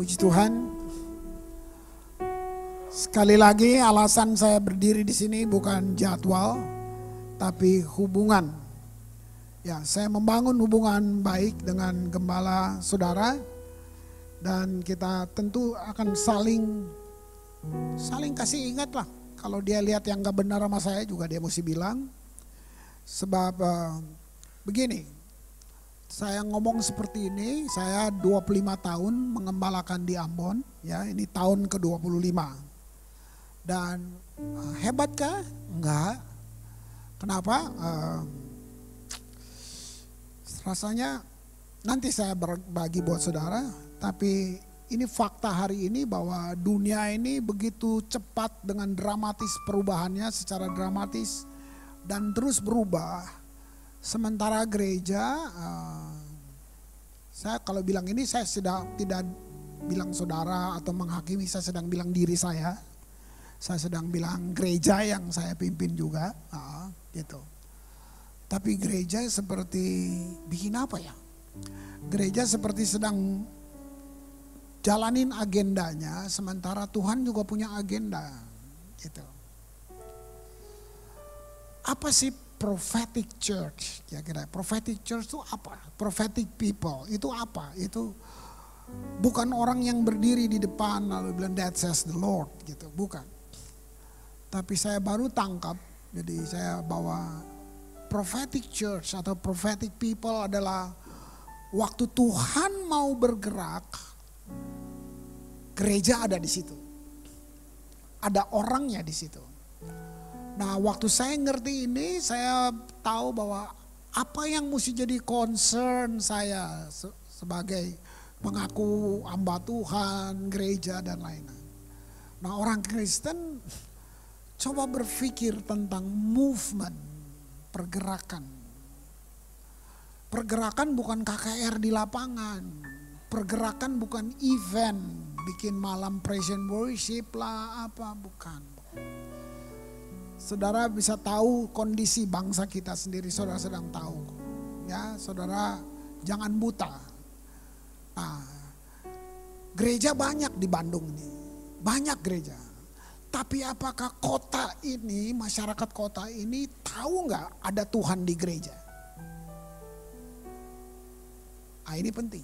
Puji Tuhan. Sekali lagi alasan saya berdiri di sini bukan jadwal, tapi hubungan. Ya, saya membangun hubungan baik dengan gembala saudara, dan kita tentu akan saling kasih ingat lah. Kalau dia lihat yang gak benar sama saya juga dia mesti bilang. Sebab begini, saya ngomong seperti ini, saya 25 tahun mengembalakan di Ambon, ya ini tahun ke-25. Dan hebatkah? Enggak. Kenapa? Rasanya nanti saya berbagi buat saudara, tapi ini fakta hari ini bahwa dunia ini begitu cepat dengan dramatis perubahannya, secara dramatis dan terus berubah. Sementara gereja, saya kalau bilang ini saya tidak bilang saudara atau menghakimi, saya sedang bilang diri saya. Saya sedang bilang gereja yang saya pimpin juga, gitu. Tapi gereja seperti bikin apa ya? Gereja seperti sedang jalanin agendanya, sementara Tuhan juga punya agenda, gitu. Apa sih prophetic church? Kira-kira prophetic church itu apa? Prophetic people itu apa? Itu bukan orang yang berdiri di depan lalu bilang that says the Lord, gitu, bukan. Tapi saya baru tangkap, jadi saya bawa prophetic church atau prophetic people adalah waktu Tuhan mau bergerak, gereja ada di situ. Ada orangnya di situ. Nah, waktu saya ngerti ini, saya tahu bahwa apa yang mesti jadi concern saya sebagai mengaku hamba Tuhan, gereja dan lain-lain. Nah, orang Kristen coba berpikir tentang movement, pergerakan. Pergerakan bukan KKR di lapangan. Pergerakan bukan event, bikin malam praise and worship lah, apa, bukan. Saudara bisa tahu kondisi bangsa kita sendiri, saudara sedang tahu. Ya, saudara jangan buta. Nah, gereja banyak di Bandung ini, banyak gereja. Tapi apakah kota ini, masyarakat kota ini tahu nggak ada Tuhan di gereja? Ah, ini penting.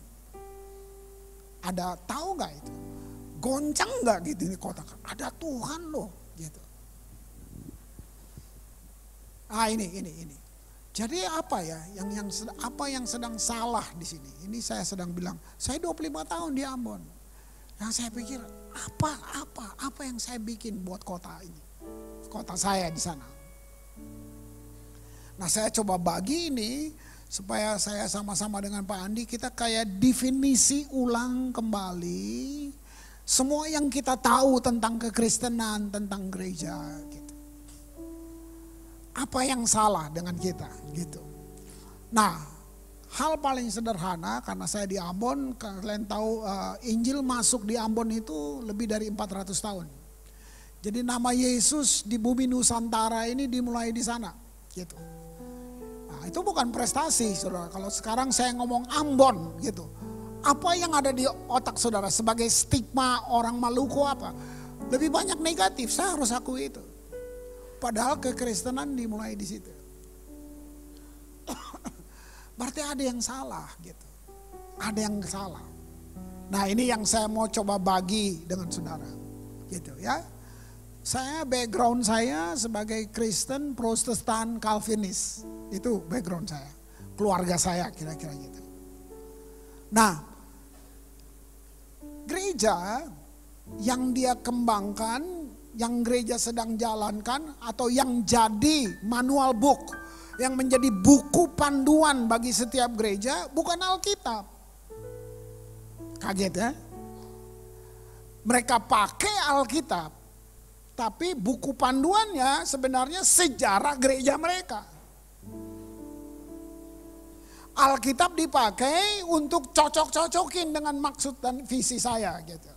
Ada tahu nggak itu? Goncang nggak gitu ini kota? Ada Tuhan loh, gitu. Ah, ini. Jadi apa ya apa yang sedang salah di sini? Ini saya sedang bilang, saya 25 tahun di Ambon. Yang saya pikir apa yang saya bikin buat kota ini, kota saya di sana. Nah, saya coba bagi ini supaya saya sama-sama dengan Pak Andi kita kayak definisi ulang kembali semua yang kita tahu tentang kekristenan, tentang gereja, gitu. Apa yang salah dengan kita, gitu. Nah, hal paling sederhana, karena saya di Ambon, kalian tahu Injil masuk di Ambon itu lebih dari 400 tahun. Jadi nama Yesus di bumi Nusantara ini dimulai di sana, gitu. Nah, itu bukan prestasi, saudara. Kalau sekarang saya ngomong Ambon, gitu. Apa yang ada di otak saudara sebagai stigma orang Maluku apa? Lebih banyak negatif, saya harus akui itu. Padahal kekristenan dimulai di situ. Berarti ada yang salah, gitu. Ada yang salah. Nah, ini yang saya mau coba bagi dengan saudara, gitu ya. Saya background saya sebagai Kristen, Protestan, Calvinis. Itu background saya. Keluarga saya kira-kira gitu. Nah, gereja yang dia kembangkan, yang gereja sedang jalankan, atau yang jadi manual book, yang menjadi buku panduan bagi setiap gereja, bukan Alkitab. Kaget ya? Mereka pakai Alkitab, tapi buku panduannya sebenarnya sejarah gereja mereka. Alkitab dipakai untuk cocok-cocokin dengan maksud dan visi saya, gitu.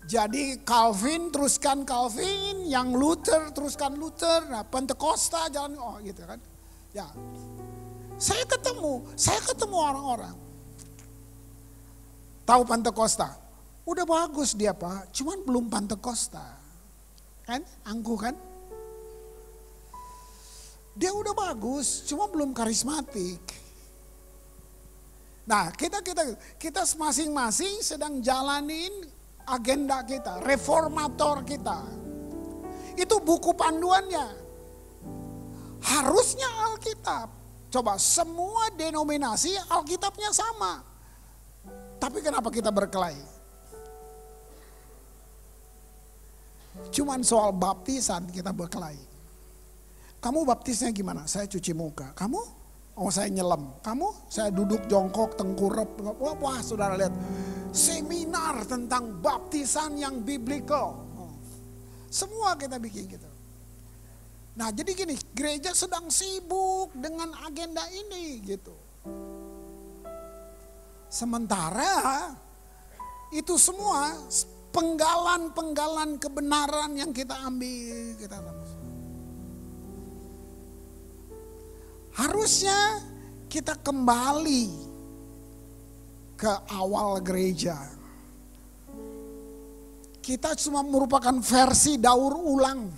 Jadi Calvin teruskan Calvin, yang Luther teruskan Luther, nah Pentakosta jalan gitu kan. Ya. Saya ketemu orang-orang. tahu Pantekosta. Udah bagus dia Pak, cuman belum Pantekosta. Kan, angkuh kan? Dia udah bagus, cuma belum karismatik. Nah, kita masing-masing sedang jalanin agenda kita, reformator kita. Itu buku panduannya. Harusnya Alkitab. Coba semua denominasi Alkitabnya sama. Tapi kenapa kita berkelahi? Cuman soal baptisan kita berkelahi. Kamu baptisnya gimana? Saya cuci muka. Kamu? Oh saya nyelam. Kamu? Saya duduk jongkok tengkurap. Wah saudara lihat. Seminar tentang baptisan yang biblical. Semua kita bikin gitu. Nah jadi gini, gereja sedang sibuk dengan agenda ini gitu. Sementara itu semua penggalan-penggalan kebenaran yang kita ambil, kita harusnya kita kembali ke awal gereja. Kita cuma merupakan versi daur ulang.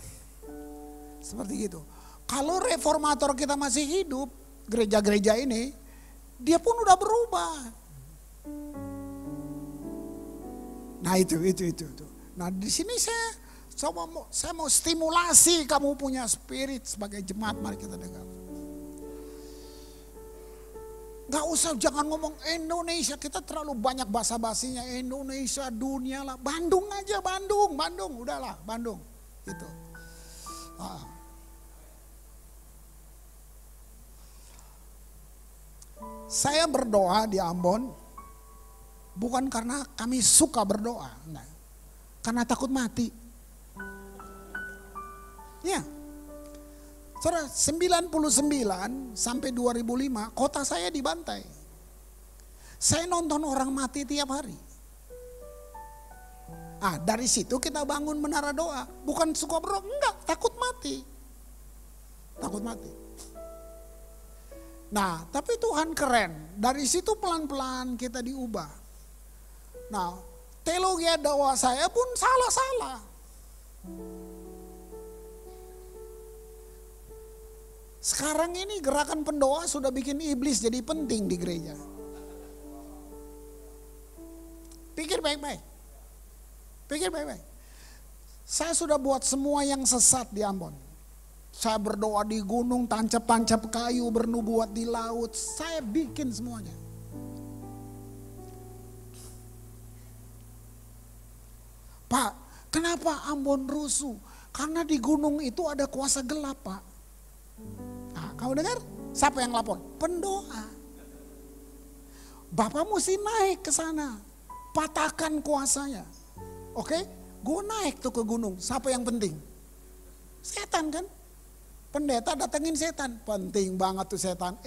Seperti gitu. Kalau reformator kita masih hidup, gereja-gereja ini, dia pun udah berubah. Nah itu. Nah di sini saya mau stimulasi kamu punya spirit sebagai jemaat, mari kita dengar. Gak usah, jangan ngomong Indonesia, kita terlalu banyak basa-basinya Indonesia, dunia lah. Bandung aja, Bandung, udahlah Bandung. Gitu. Saya berdoa di Ambon, bukan karena kami suka berdoa, enggak. Karena takut mati. Ya. Saudara, 99 sampai 2005 kota saya dibantai. Saya nonton orang mati tiap hari. Dari situ kita bangun menara doa. Bukan suka berdoa, enggak, takut mati. Takut mati. Nah, tapi Tuhan keren. Dari situ pelan-pelan kita diubah. Nah, teologi doa saya pun salah-salah. Sekarang ini gerakan pendoa sudah bikin iblis jadi penting di gereja. Pikir baik-baik. Saya sudah buat semua yang sesat di Ambon. Saya berdoa di gunung, tancap-tancap kayu, bernubuat di laut. Saya bikin semuanya. Pak, kenapa Ambon rusuh? Karena di gunung itu ada kuasa gelap, Pak. Nah, kamu dengar? Siapa yang lapor? Pendoa. Bapak mesti naik ke sana. Patahkan kuasanya. Oke? Gue naik tuh ke gunung. Siapa yang penting? Setan kan? Pendeta datengin setan. Penting banget tuh setan.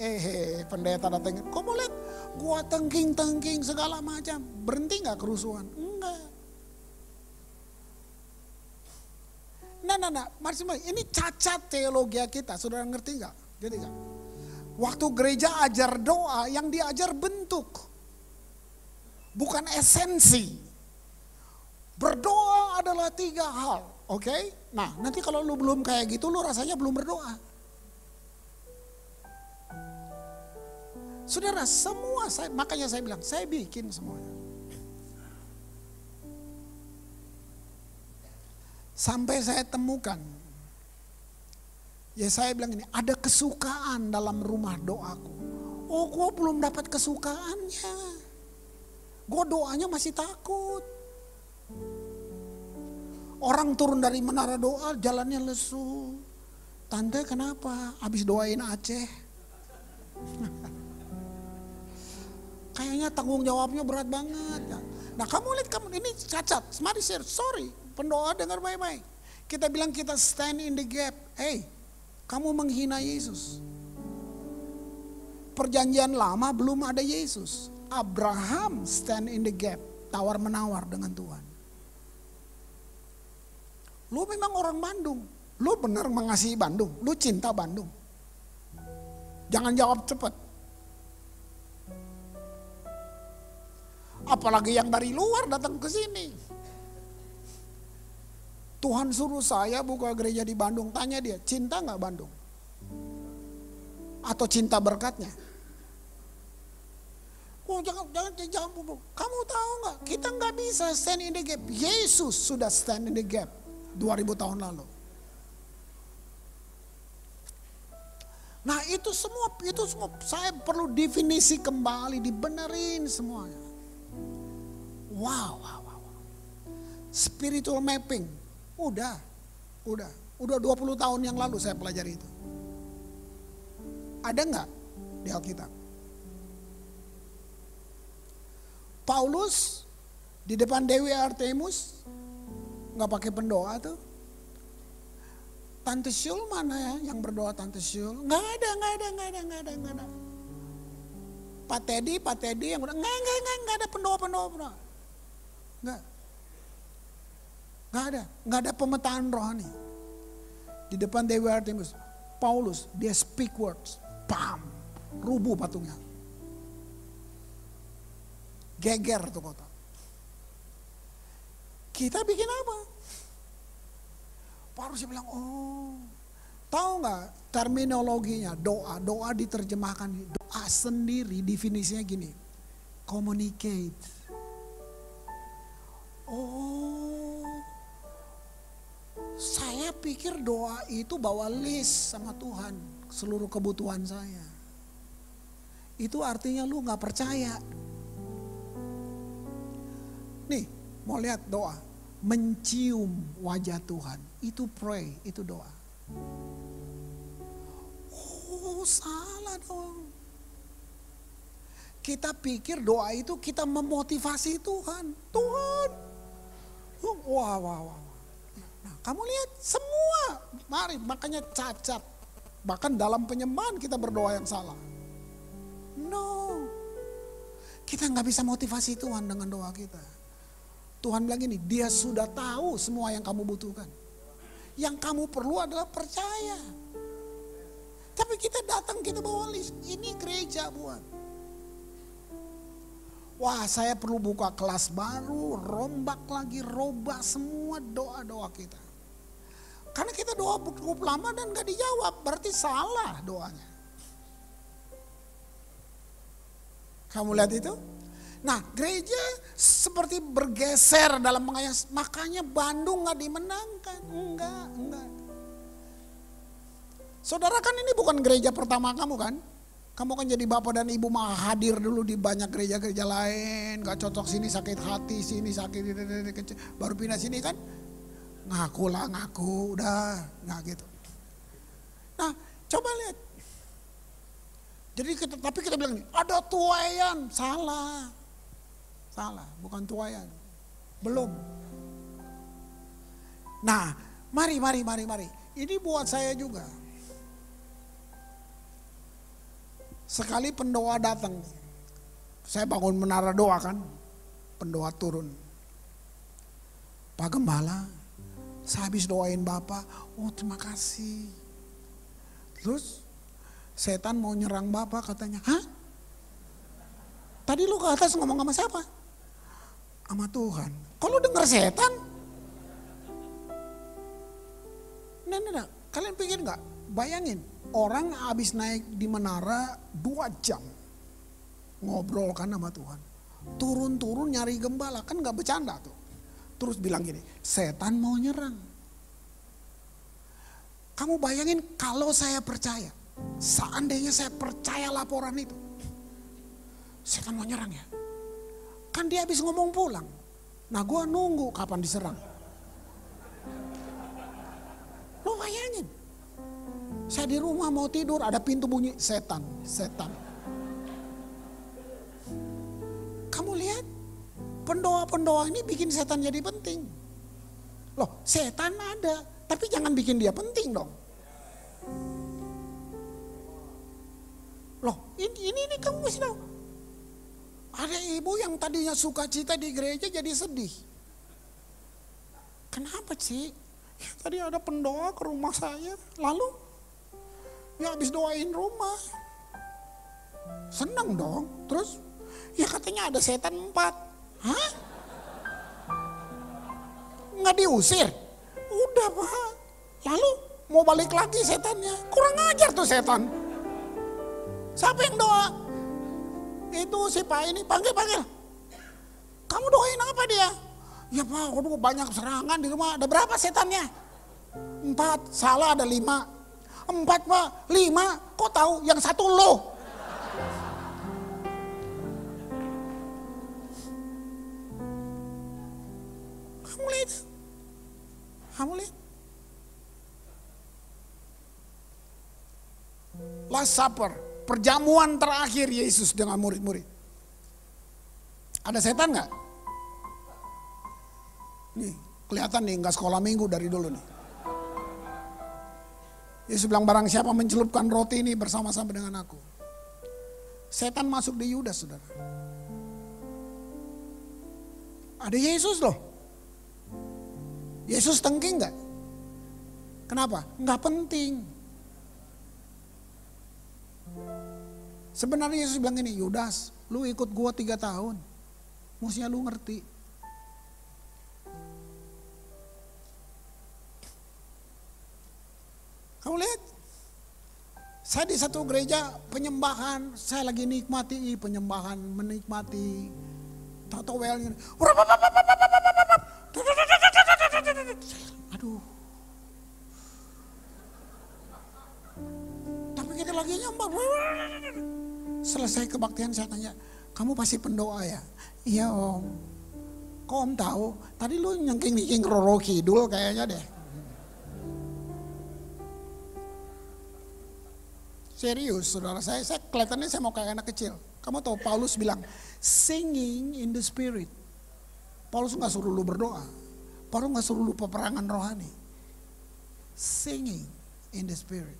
Pendeta datengin. Kok mau lihat? Gue tengking segala macam. Berhenti gak kerusuhan? Enggak. Nah. Ini cacat teologi kita. Saudara ngerti gak? Jadi gak? Waktu gereja ajar doa, yang diajar bentuk. Bukan esensi. Berdoa adalah 3 hal. Oke? Nah, nanti kalau lu belum kayak gitu, lu rasanya belum berdoa. Saudara, semua makanya saya bilang, saya bikin semuanya. Sampai saya temukan, ya saya bilang ini, ada kesukaan dalam rumah doaku. Oh, gue belum dapat kesukaannya. Gue doanya masih takut. Orang turun dari menara doa, jalannya lesu. Tante kenapa? Habis doain Aceh. Kayaknya tanggung jawabnya berat banget. Nah kamu lihat, ini cacat. Mari share, sorry. Pendoa dengar baik-baik. Kita bilang kita stand in the gap. Kamu menghina Yesus. Perjanjian lama belum ada Yesus. Abraham stand in the gap. Tawar-menawar dengan Tuhan. Lu memang orang Bandung. Lu benar mengasihi Bandung. Lu cinta Bandung. Jangan jawab cepat. apalagi yang dari luar datang ke sini. Tuhan suruh saya buka gereja di Bandung, tanya dia, cinta gak Bandung? Atau cinta berkatnya? Oh jangan, kamu tahu gak, kita gak bisa stand in the gap. Yesus sudah stand in the gap 2000 tahun lalu. Nah itu semua saya perlu definisi kembali, dibenerin semuanya. Wow. Spiritual mapping, udah 20 tahun yang lalu saya pelajari itu. Ada nggak di Alkitab? Paulus di depan Dewi Artemus nggak pakai pendoa tuh. Tante Syul mana ya yang berdoa Tante Syul? Nggak ada. Pak Teddy yang berdoa, nggak ada pendoa. Nggak ada pemetaan rohani. Di depan Dewi Artemis, Paulus dia speak words, bam, rubuh patungnya. Geger tuh kota. Kita bikin apa? Paulus bilang, oh, tahu nggak terminologinya doa diterjemahkan doa sendiri definisinya gini, communicate. Oh, saya pikir doa itu bawa list sama Tuhan seluruh kebutuhan saya. Itu artinya lu nggak percaya. Nih, mau lihat doa, mencium wajah Tuhan. Itu pray, itu doa. Oh salah dong. Kita pikir doa itu kita memotivasi Tuhan. Tuhan. Wah. Nah, kamu lihat semua. Mari, makanya cacat. Bahkan dalam penyembahan kita berdoa yang salah. No. Kita gak bisa motivasi Tuhan dengan doa kita. Tuhan bilang gini, dia sudah tahu semua yang kamu butuhkan. Yang kamu perlu adalah percaya. Tapi kita datang, kita bawa list. Ini gereja buat. Wah, saya perlu buka kelas baru, rombak lagi, robah semua doa-doa kita. Karena kita doa cukup lama dan gak dijawab, berarti salah doanya. Kamu lihat itu? Nah, gereja seperti bergeser dalam mengayas, makanya Bandung gak dimenangkan. Enggak. Saudara kan ini bukan gereja pertama kamu kan? Kamu kan jadi bapak dan ibu mah hadir dulu di banyak gereja-gereja lain. Gak cocok sini sakit hati, sini sakit, baru pindah sini kan? Ngaku, udah gak gitu. Nah, coba lihat. Jadi tapi kita bilang, ada tuayan, salah, bukan tuayan, belum. Nah, mari. Ini buat saya juga. Sekali pendoa datang, saya bangun menara doa kan, pendoa turun. Pak Gembala, saya habis doain Bapak, oh terima kasih. Terus setan mau nyerang Bapak katanya, hah? Tadi lu ke atas ngomong sama siapa? Sama Tuhan. Kalau dengar setan? Nah, kalian pikir gak? Bayangin, orang habis naik di menara 2 jam. Ngobrol kan sama Tuhan. Turun nyari gembala, kan gak bercanda tuh. Terus bilang gini, setan mau nyerang. Kamu bayangin kalau saya percaya, seandainya saya percaya laporan itu, setan mau nyerang ya. Kan dia habis ngomong pulang. Nah gue nunggu kapan diserang. Lo bayangin. Saya di rumah mau tidur, ada pintu bunyi, setan. Kamu lihat, pendoa-pendoa ini bikin setan jadi penting. Loh, setan ada, tapi jangan bikin dia penting dong. Loh, ini kamu mesti tahu. Ada ibu yang tadinya sukacita di gereja jadi sedih. Kenapa sih? Tadi ada pendoa ke rumah saya, lalu ya habis doain rumah. Senang dong. Terus ya katanya ada setan 4. Hah? Nggak diusir? Udah Pak. Lalu mau balik lagi setannya. Kurang ajar tuh setan. Siapa yang doa? Itu si Pak ini, panggil. Kamu doain apa dia? Ya Pak, aduh banyak serangan di rumah. Ada berapa setannya? 4, salah ada 5. 4 Pak, 5. Kok tahu? Yang satu lo. Kamu lihat? Last Supper, perjamuan terakhir Yesus dengan murid-murid. Ada setan nggak? Nih, kelihatan nih nggak sekolah minggu dari dulu nih. Yesus bilang barang siapa mencelupkan roti ini bersama-sama dengan aku. Setan masuk di Yudas, saudara. Ada Yesus loh. Yesus tengking nggak? Kenapa? Nggak penting. Sebenarnya Yesus bilang gini, Yudas, lu ikut gua 3 tahun. Mestinya lu ngerti. Kamu lihat? Saya di satu gereja penyembahan, saya lagi nikmati penyembahan, menikmati. Tato welnya. Aduh. Tapi kita lagi nyembah. Selesai kebaktian saya tanya, kamu pasti pendoa ya? Iya Om. Kok Om tahu? Tadi lu nyengking-nyengking Roro Kidul kayaknya deh. Serius saudara, saya kelihatannya saya mau kayak anak kecil. Kamu tahu Paulus bilang, singing in the spirit. Paulus gak suruh lu berdoa. Paulus gak suruh lu peperangan rohani. Singing in the spirit.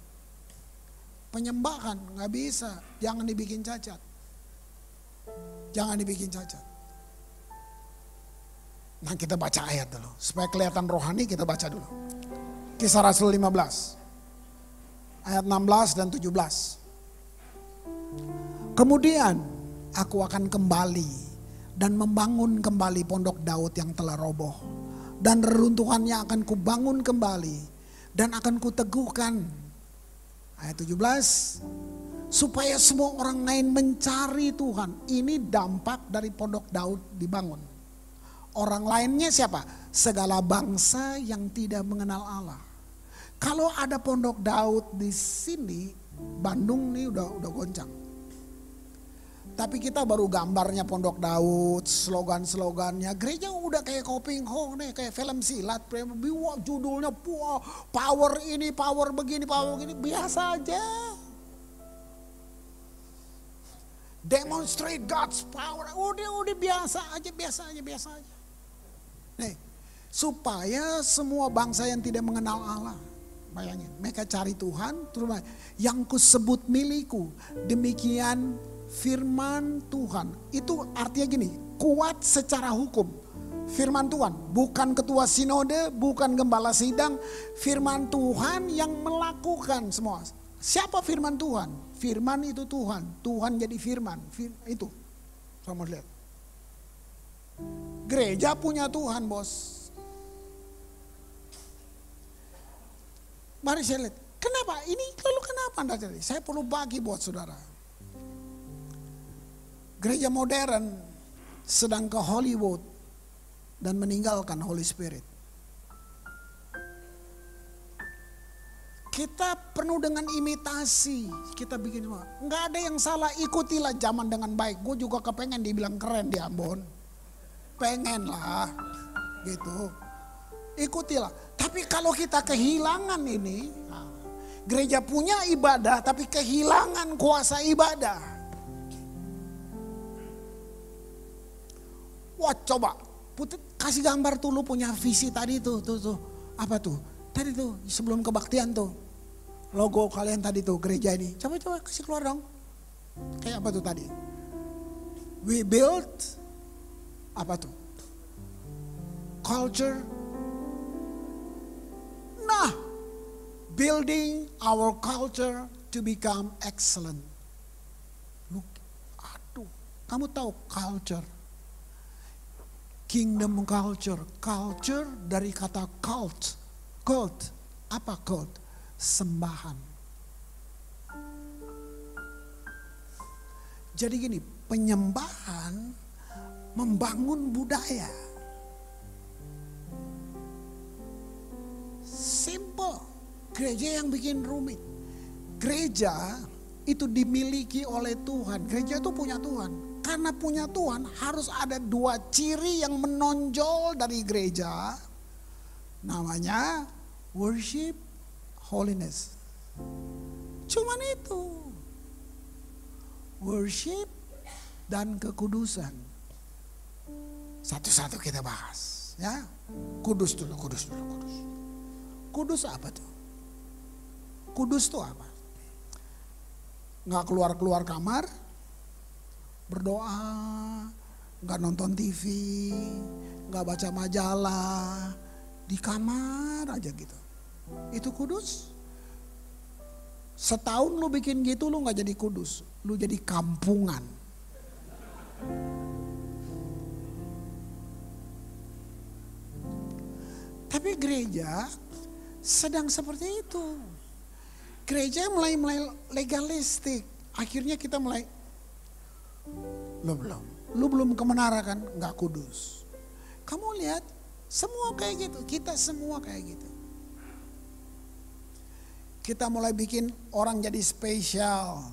Penyembahan gak bisa, jangan dibikin cacat. Jangan dibikin cacat. Nah kita baca ayat dulu. Supaya kelihatan rohani kita baca dulu. Kisah Rasul 15. Ayat 16 dan 17. Kemudian aku akan kembali dan membangun kembali pondok Daud yang telah roboh. Dan reruntuhannya akan kubangun kembali dan akan kuteguhkan. Ayat 17. Supaya semua orang lain mencari Tuhan. Ini dampak dari pondok Daud dibangun. Orang lainnya siapa? Segala bangsa yang tidak mengenal Allah. Kalau ada pondok Daud di sini, Bandung nih udah goncang. Tapi kita baru gambarnya pondok Daud, slogan-slogannya. Gereja udah kayak Koping Hong nih, kayak film silat. Wah, judulnya power ini, power begini, power begini. Biasa aja. Demonstrate God's power. Udah biasa aja. Nih, supaya semua bangsa yang tidak mengenal Allah. Bayangin, mereka cari Tuhan, terus yang kusebut milikku, demikian firman Tuhan. Itu artinya gini, kuat secara hukum. Firman Tuhan, bukan ketua sinode, bukan gembala sidang. Firman Tuhan yang melakukan semua. Siapa firman Tuhan? Firman itu Tuhan. Tuhan jadi firman. Itu. Sama lihat. Gereja punya Tuhan, bos. Mari saya lihat, kenapa ini lalu kenapa Anda jadi? Saya perlu bagi buat saudara. Gereja modern sedang ke Hollywood dan meninggalkan Holy Spirit. Kita penuh dengan imitasi, kita bikin semua. Nggak ada yang salah, ikutilah zaman dengan baik. Gue juga kepengen dibilang keren di Ambon. Pengen lah, gitu. Ikutilah. Tapi kalau kita kehilangan ini, gereja punya ibadah tapi kehilangan kuasa ibadah. Wah coba, kasih gambar tuh lu punya visi tadi tuh. Apa tuh? Tadi tuh sebelum kebaktian tuh. Logo kalian tadi tuh gereja ini. Coba kasih keluar dong. Kayak apa tuh tadi? We build, apa tuh? Culture. Nah, building our culture to become excellent. Look, aduh, kamu tahu culture. Kingdom culture. Culture dari kata cult. Cult. Apa cult? Sembahan. Jadi gini, penyembahan membangun budaya. Simple. Gereja yang bikin rumit. Gereja itu dimiliki oleh Tuhan. Gereja itu punya Tuhan. Karena punya Tuhan harus ada dua ciri yang menonjol dari gereja. Namanya worship, holiness. Cuman itu. Worship dan kekudusan. Satu-satu kita bahas. Ya, kudus dulu. Kudus apa tuh? Kudus tuh apa? Nggak keluar kamar, berdoa, nggak nonton TV, nggak baca majalah, di kamar aja gitu. Itu kudus? Setahun lu bikin gitu lu nggak jadi kudus, lu jadi kampungan. Tapi gereja sedang seperti itu. Gereja mulai legalistik. Akhirnya kita mulai, lu belum ke menara kan, nggak kudus. Kamu lihat, semua kayak gitu. Kita semua kayak gitu. Kita mulai bikin orang jadi spesial.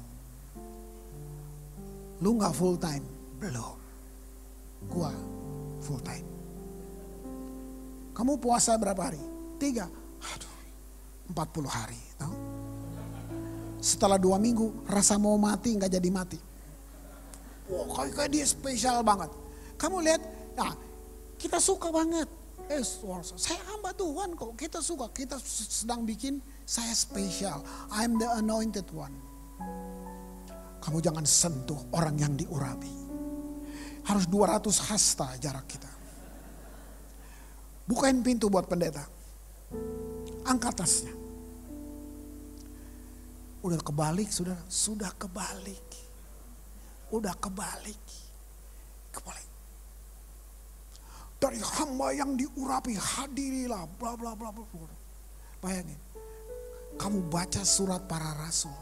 Lu nggak full time, belum. Gua full time. Kamu puasa berapa hari? 3. Aduh, 40 hari. Tahu? Setelah 2 minggu rasa mau mati nggak jadi mati. Wah, kayak dia spesial banget. Kamu lihat, nah kita suka banget. Saya hamba Tuhan kok, kita suka. Kita sedang bikin saya spesial. I'm the anointed one. Kamu jangan sentuh orang yang diurapi. Harus 200 hasta jarak kita. Bukain pintu buat pendeta. Angkat tasnya. Udah kebalik, saudara. Sudah kebalik. Kebalik. Dari hamba yang diurapi, hadirilah, bla bla bla bla. Bayangin. Kamu baca surat para rasul.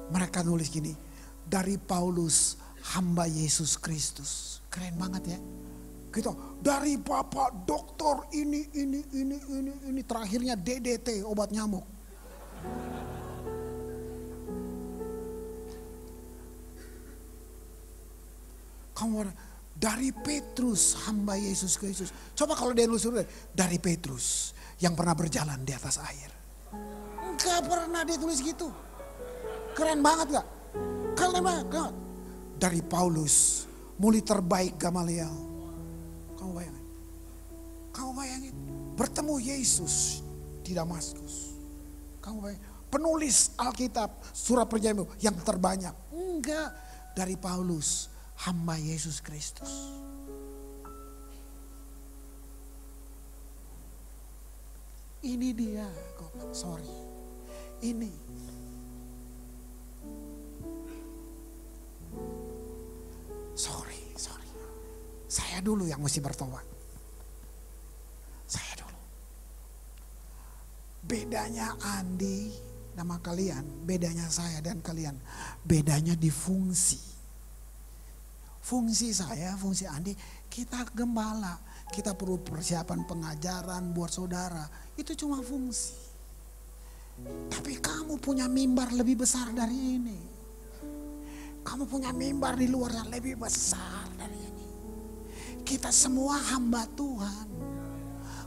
Mereka nulis gini. Dari Paulus, hamba Yesus Kristus. Keren banget ya. Gitu. Dari Bapak dokter ini. Terakhirnya DDT, obat nyamuk. Kamu dari Petrus, hamba Yesus Kristus. Coba kalau dia nulis dari Petrus yang pernah berjalan di atas air. Enggak pernah dia tulis gitu. Keren banget gak? Keren banget. Dari Paulus, murid terbaik Gamaliel. Kamu bayangin. Bertemu Yesus di Damaskus. Kamu bayangin. Penulis Alkitab, surat perjanjian yang terbanyak. Enggak. Dari Paulus, hamba Yesus Kristus. Ini dia, sorry. Ini. Sorry. Saya dulu yang mesti bertobat. Saya dulu. Bedanya Andi sama kalian, bedanya saya dan kalian, bedanya di fungsi. Fungsi saya, fungsi Andi, kita gembala. Kita perlu persiapan pengajaran buat saudara. Itu cuma fungsi. Tapi kamu punya mimbar lebih besar dari ini. Kamu punya mimbar di luar yang lebih besar dari ini. Kita semua hamba Tuhan.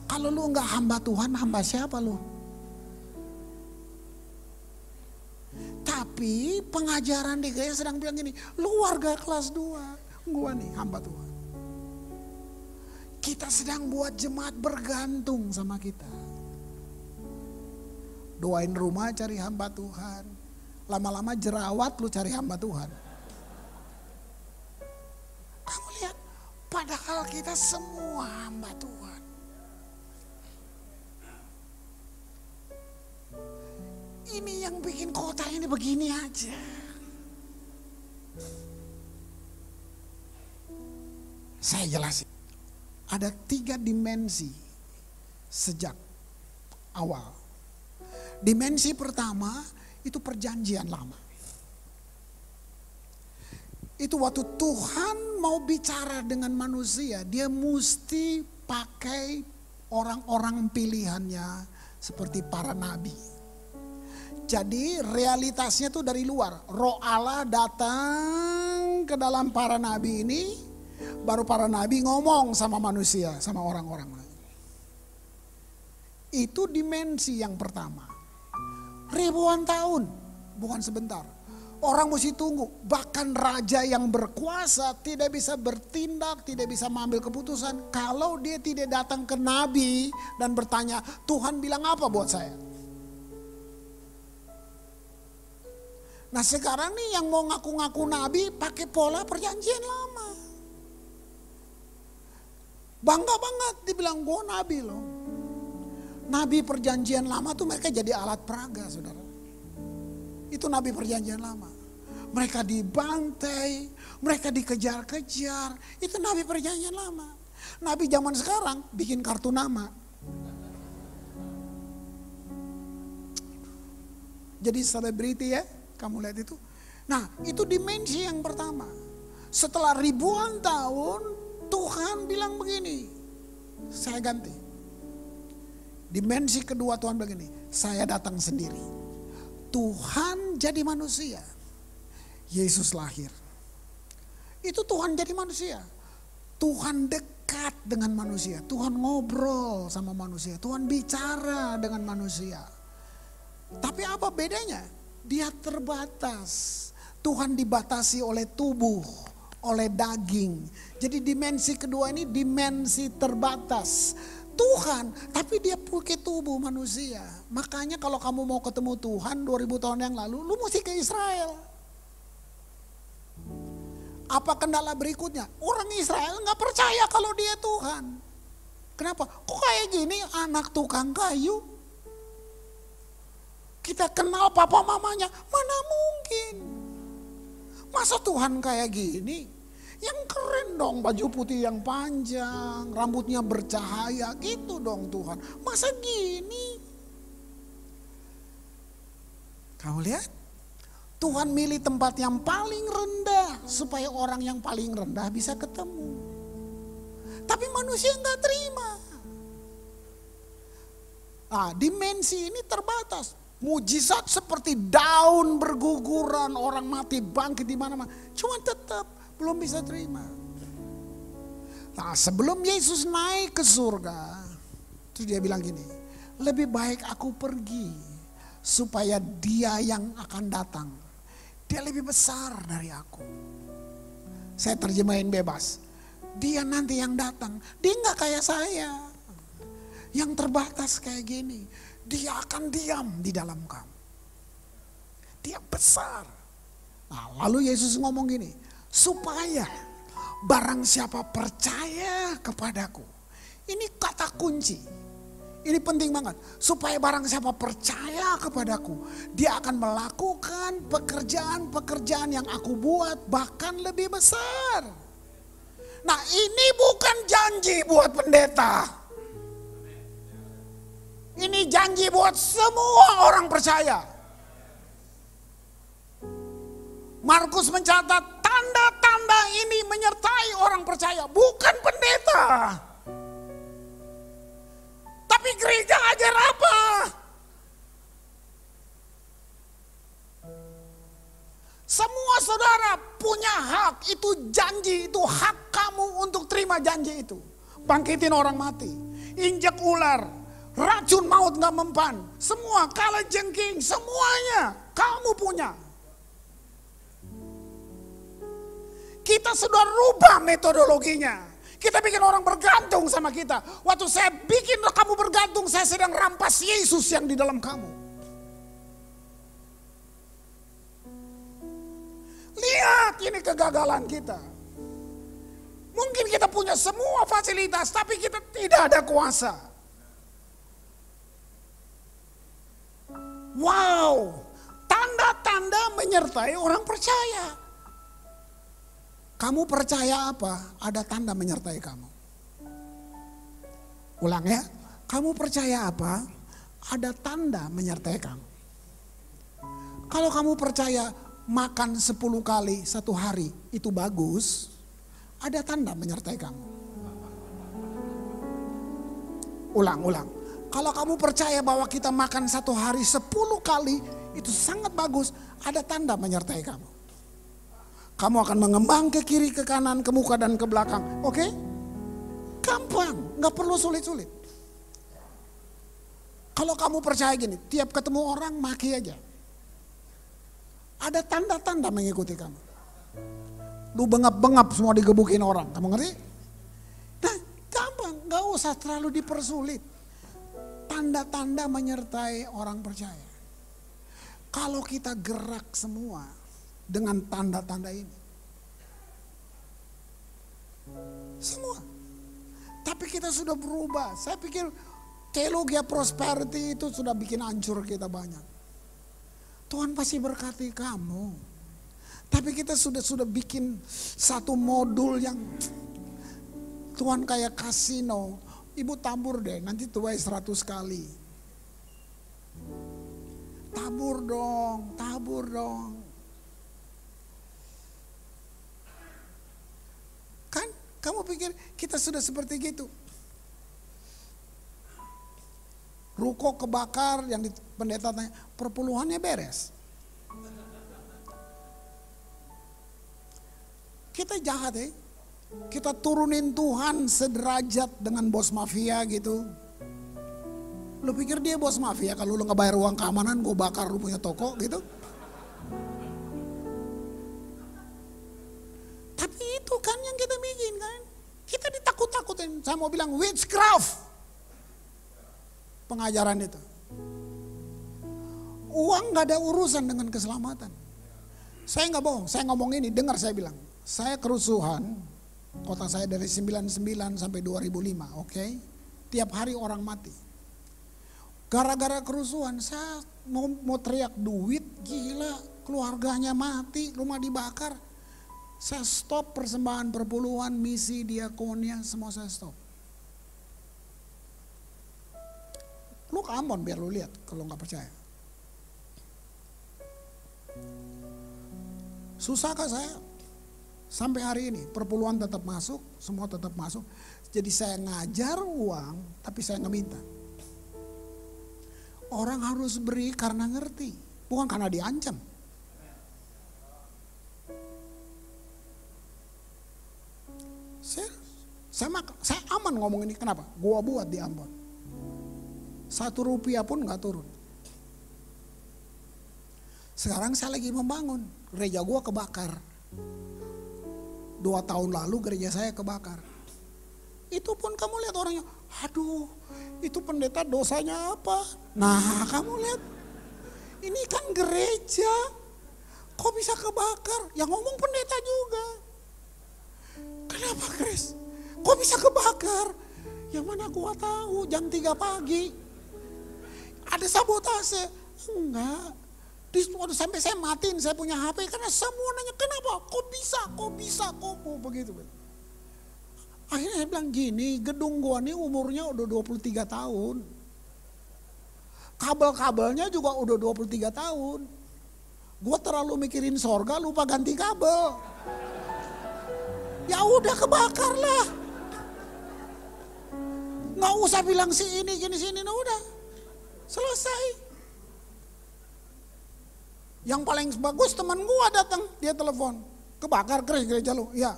Kalau lu enggak hamba Tuhan, hamba siapa lu? Tapi pengajaran di gereja sedang bilang gini, lu warga kelas 2, gua nih hamba Tuhan. Kita sedang buat jemaat bergantung sama kita. Doain rumah cari hamba Tuhan. Lama-lama jerawat lu cari hamba Tuhan. Kamu lihat, padahal kita semua hamba Tuhan. Ini yang bikin kota ini begini aja. Saya jelasin. Ada 3 dimensi sejak awal. Dimensi pertama itu perjanjian lama. Itu waktu Tuhan mau bicara dengan manusia, dia mesti pakai orang-orang pilihannya seperti para nabi. Jadi realitasnya tuh dari luar. Roh Allah datang ke dalam para nabi ini, baru para nabi ngomong sama manusia, sama orang-orang. Itu dimensi yang pertama. Ribuan tahun, bukan sebentar. Orang mesti tunggu. Bahkan raja yang berkuasa tidak bisa bertindak, tidak bisa mengambil keputusan kalau dia tidak datang ke nabi dan bertanya, Tuhan bilang apa buat saya? Nah sekarang nih yang mau ngaku-ngaku nabi pakai pola perjanjian lama. Bangga banget dibilang gue nabi loh. Nabi perjanjian lama tuh mereka jadi alat peraga, saudara. Itu nabi perjanjian lama. Mereka dibantai, mereka dikejar-kejar. Itu nabi perjanjian lama. Nabi zaman sekarang bikin kartu nama. Jadi selebriti ya, kamu lihat itu. Nah itu dimensi yang pertama. Setelah ribuan tahun Tuhan bilang begini, saya ganti. Dimensi kedua Tuhan begini, saya datang sendiri. Tuhan jadi manusia. Yesus lahir. Itu Tuhan jadi manusia. Tuhan dekat dengan manusia. Tuhan ngobrol sama manusia. Tuhan bicara dengan manusia. Tapi apa bedanya? Dia terbatas. Tuhan dibatasi oleh tubuh, oleh daging. Jadi dimensi kedua ini dimensi terbatas. Tuhan, tapi dia pakai tubuh manusia. Makanya kalau kamu mau ketemu Tuhan 2000 tahun yang lalu, lu mesti ke Israel. Apa kendala berikutnya? Orang Israel gak percaya kalau dia Tuhan. Kenapa? Kok kayak gini anak tukang kayu? Kita kenal papa mamanya, mana mungkin? Masa Tuhan kayak gini? Yang keren dong, baju putih yang panjang, rambutnya bercahaya, gitu dong Tuhan. Masa gini? Kamu lihat? Tuhan milih tempat yang paling rendah supaya orang yang paling rendah bisa ketemu. Tapi manusia nggak terima. Nah, dimensi ini terbatas. Mujizat seperti daun berguguran, orang mati bangkit di mana-mana. Cuma tetap belum bisa terima. Nah sebelum Yesus naik ke surga, terus dia bilang gini, lebih baik aku pergi supaya dia yang akan datang, dia lebih besar dari aku. Saya terjemahin bebas. Dia nanti yang datang, dia gak kayak saya. Yang terbatas kayak gini, dia akan diam di dalam kamu. Dia besar. Nah lalu Yesus ngomong gini, supaya barang siapa percaya kepadaku. Ini kata kunci. Ini penting banget. Supaya barang siapa percaya kepadaku, dia akan melakukan pekerjaan-pekerjaan yang aku buat, bahkan lebih besar. Nah ini bukan janji buat pendeta. Ini janji buat semua orang percaya. Markus mencatat tanda-tanda ini menyertai orang percaya, bukan pendeta. Tapi gereja ajar apa? Semua saudara punya hak, itu janji, itu hak kamu untuk terima janji itu. Bangkitin orang mati, injak ular, racun maut gak mempan, semua kalajengking, semuanya kamu punya. Kita sudah rubah metodologinya. Kita bikin orang bergantung sama kita. Waktu saya bikin kamu bergantung, saya sedang rampas Yesus yang di dalam kamu. Lihat ini kegagalan kita. Mungkin kita punya semua fasilitas, tapi kita tidak ada kuasa. Wow, tanda-tanda menyertai orang percaya. Kamu percaya apa? Ada tanda menyertai kamu. Ulang ya. Kamu percaya apa? Ada tanda menyertai kamu. Kalau kamu percaya makan 10 kali satu hari itu bagus, ada tanda menyertai kamu. Ulang. Kalau kamu percaya bahwa kita makan satu hari 10 kali itu sangat bagus, ada tanda menyertai kamu. Kamu akan mengembang ke kiri, ke kanan, ke muka dan ke belakang. Oke? Gampang, gak perlu sulit-sulit. Kalau kamu percaya gini, tiap ketemu orang maki aja. Ada tanda-tanda mengikuti kamu. Lu bengap-bengap semua digebukin orang, kamu ngerti? Nah, gampang, gak usah terlalu dipersulit. Tanda-tanda menyertai orang percaya. Kalau kita gerak semua dengan tanda-tanda ini. Semua. Tapi kita sudah berubah. Saya pikir teologi prosperity itu sudah bikin hancur kita banyak. Tuhan pasti berkati kamu. Tapi kita sudah bikin satu modul yang Tuhan kayak kasino. Ibu tabur deh, nanti tuai 100 kali. Tabur dong. Kan kamu pikir kita sudah seperti gitu? Ruko kebakar yang pendeta tanya, perpuluhannya beres. Kita jahat ya. Kita turunin Tuhan sederajat dengan bos mafia gitu. Lu pikir dia bos mafia kalau lu nggak bayar uang keamanan gue bakar lu punya toko gitu. Tapi itu kan yang kita bikin kan. Kita ditakut-takutin. Saya mau bilang witchcraft. Pengajaran itu. Uang gak ada urusan dengan keselamatan. Saya gak bohong, saya ngomong ini, dengar saya bilang. Saya kerusuhan, kota saya dari 99 sampai 2005, oke? Tiap hari orang mati. Gara-gara kerusuhan, saya mau teriak duit, gila, keluarganya mati, rumah dibakar. Saya stop persembahan perpuluhan, misi, diakonia, semua saya stop. Lu ke Ambon biar lu lihat kalau nggak percaya. Susahkah saya? Sampai hari ini perpuluhan tetap masuk, semua tetap masuk. Jadi saya ngajar uang, tapi saya nggak minta. Orang harus beri karena ngerti, bukan karena diancam. Saya aman ngomong ini, kenapa? Gua buat di Ambon. 1 rupiah pun gak turun. Sekarang saya lagi membangun. Gereja gua kebakar. 2 tahun lalu gereja saya kebakar. Itu pun kamu lihat orangnya. Aduh, itu pendeta dosanya apa? Nah kamu lihat. Ini kan gereja. Kok bisa kebakar? Yang ngomong pendeta juga. Kenapa Chris? Kok bisa kebakar? Yang mana gua tahu jam 3 pagi. Ada sabotase? Enggak. Sampai saya matiin saya punya HP karena semua nanya kenapa? Kok bisa? Begitu. Akhirnya saya bilang gini, gedung gua nih umurnya udah 23 tahun. Kabel-kabelnya juga udah 23 tahun. Gua terlalu mikirin sorga lupa ganti kabel. Ya udah kebakar lah. Nggak usah bilang si ini, nah udah. Selesai. Yang paling bagus teman gua datang, dia telepon. Kebakar Chris gereja lu? Ya.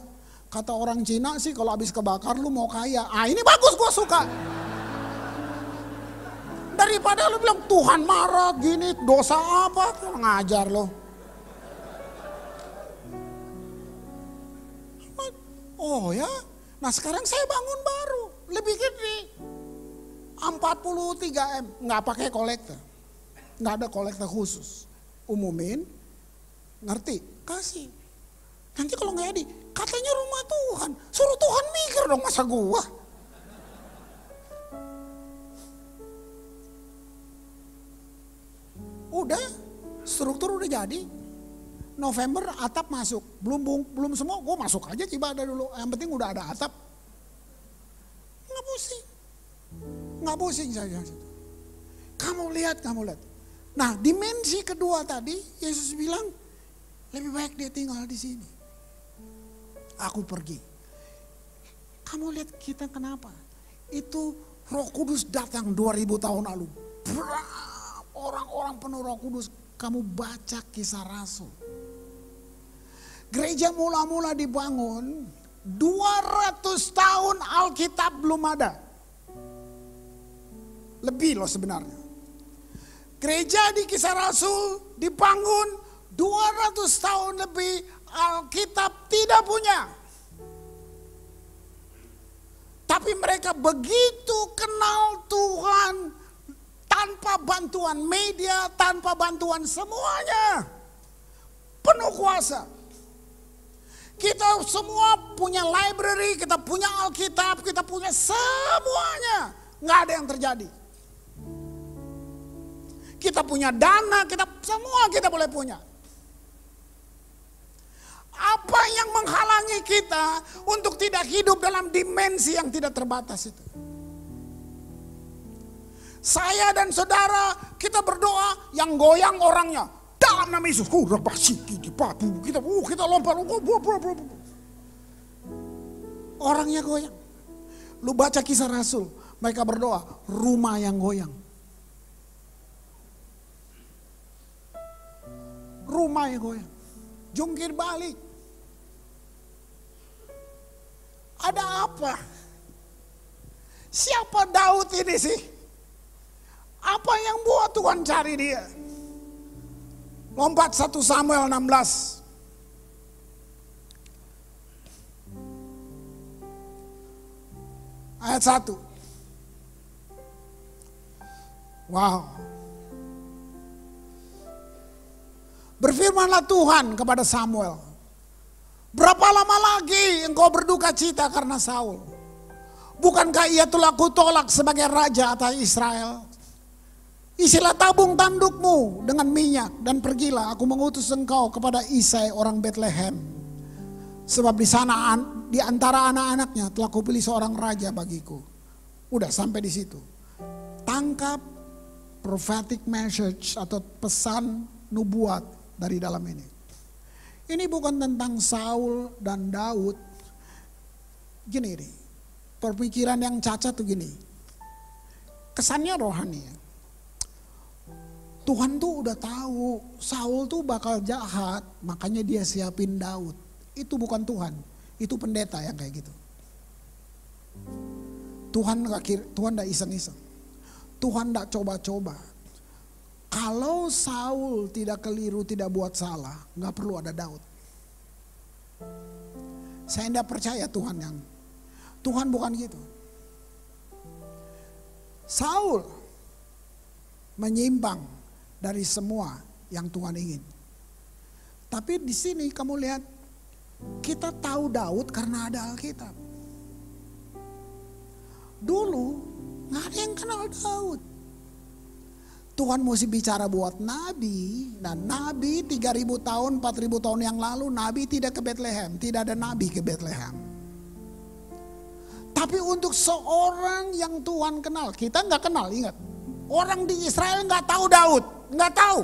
Kata orang Cina sih kalau habis kebakar lu mau kaya. Ah ini bagus, gua suka. Daripada lu bilang Tuhan marah gini, dosa apa? Kurang ajar lo. Oh ya. Nah sekarang saya bangun baru, lebih gede. 43 M, nggak pakai kolektor, nggak ada kolektor khusus, umumin, ngerti, kasih. Nanti kalau nggak jadi, katanya rumah Tuhan, suruh Tuhan mikir dong masa gua. Udah, struktur udah jadi. November atap masuk. Belum semua, gue masuk aja Cibadah dulu. Yang penting udah ada atap. Nggak pusing. Nggak pusing saya. Kamu lihat. Nah, dimensi kedua tadi, Yesus bilang, lebih baik dia tinggal di sini. Aku pergi. Kamu lihat kita kenapa? Itu Roh Kudus datang 2000 tahun lalu. Orang-orang penuh Roh Kudus. Kamu baca Kisah Rasul. Gereja mula-mula dibangun, 200 tahun Alkitab belum ada. Lebih loh sebenarnya. Gereja di Kisah Rasul dibangun 200 tahun lebih, Alkitab tidak punya. Tapi mereka begitu kenal Tuhan tanpa bantuan media, tanpa bantuan semuanya. Penuh kuasa. Kita semua punya library, kita punya Alkitab, kita punya semuanya. Nggak ada yang terjadi. Kita punya dana, semua kita boleh punya. Apa yang menghalangi kita untuk tidak hidup dalam dimensi yang tidak terbatas itu? Saya dan saudara, kita berdoa, yang goyang orangnya. Dalam nama Yesus, kita lompat. Orangnya goyang. Lu baca Kisah Rasul, mereka berdoa, rumah yang goyang. Rumah yang goyang. Jungkir balik. Ada apa? Siapa Daud ini sih? Apa yang buat Tuhan cari dia? Lompat 1 Samuel 16. Ayat 1. Wow. Berfirmanlah Tuhan kepada Samuel, berapa lama lagi engkau berduka cita karena Saul? Bukankah ia telah kutolak sebagai raja atas Israel? Isilah tabung tandukmu dengan minyak dan pergilah, aku mengutus engkau kepada Isai orang Bethlehem. Sebab di sana di antara anak-anaknya telah kupilih seorang raja bagiku. Udah sampai di situ. Tangkap prophetic message atau pesan nubuat dari dalam ini. Ini bukan tentang Saul dan Daud. Gini nih, perpikiran yang cacat tuh gini. Kesannya rohani ya. Tuhan tuh udah tahu Saul tuh bakal jahat, makanya dia siapin Daud. Itu bukan Tuhan, itu pendeta yang kayak gitu. Tuhan gak iseng-iseng. Tuhan gak coba-coba. Kalau Saul tidak keliru, tidak buat salah, gak perlu ada Daud. Saya tidak percaya Tuhan bukan gitu. Saul menyimpang dari semua yang Tuhan ingin. Tapi di sini kamu lihat, kita tahu Daud karena ada Alkitab. Dulu nggak ada yang kenal Daud. Tuhan mesti bicara buat nabi, dan nabi 3000 tahun, 4000 tahun yang lalu nabi tidak ke Bethlehem, tidak ada nabi ke Bethlehem. Tapi untuk seorang yang Tuhan kenal, kita nggak kenal, ingat. Orang di Israel nggak tahu Daud, nggak tahu.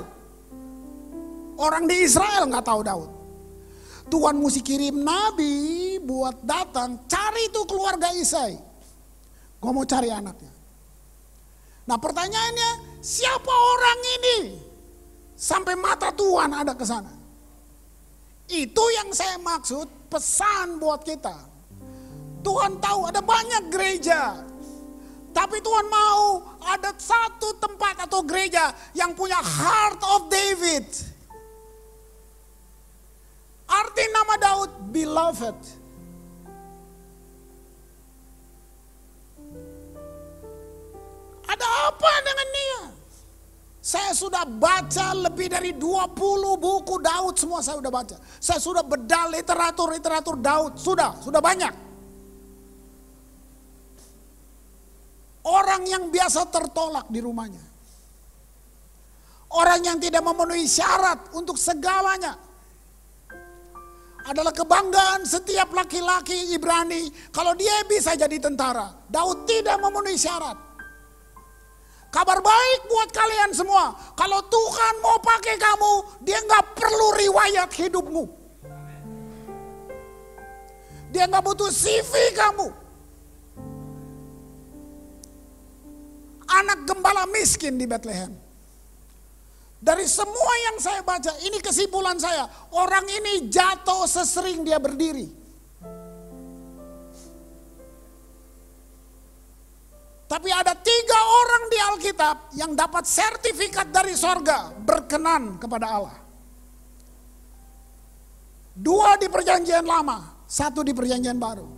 Orang di Israel nggak tahu Daud. Tuhan mesti kirim nabi buat datang, cari itu keluarga Isai. Gue mau cari anaknya. Nah pertanyaannya, siapa orang ini? Sampai mata Tuhan ada ke sana. Itu yang saya maksud, pesan buat kita. Tuhan tahu ada banyak gereja. Tapi Tuhan mau ada satu tempat atau gereja yang punya heart of David. Arti nama Daud, beloved. Ada apa dengan dia? Saya sudah baca lebih dari 20 buku Daud, semua saya sudah baca. Saya sudah bedah literatur Daud, sudah banyak. Orang yang biasa tertolak di rumahnya. Orang yang tidak memenuhi syarat untuk segalanya. adalah kebanggaan setiap laki-laki Ibrani kalau dia bisa jadi tentara. Daud tidak memenuhi syarat. Kabar baik buat kalian semua, kalau Tuhan mau pakai kamu, dia nggak perlu riwayat hidupmu. Dia nggak butuh CV kamu. Anak gembala miskin di Bethlehem. Dari semua yang saya baca, ini kesimpulan saya. Orang ini jatuh sesering dia berdiri. Tapi ada 3 orang di Alkitab yang dapat sertifikat dari sorga berkenan kepada Allah. 2 di perjanjian lama, 1 di perjanjian baru.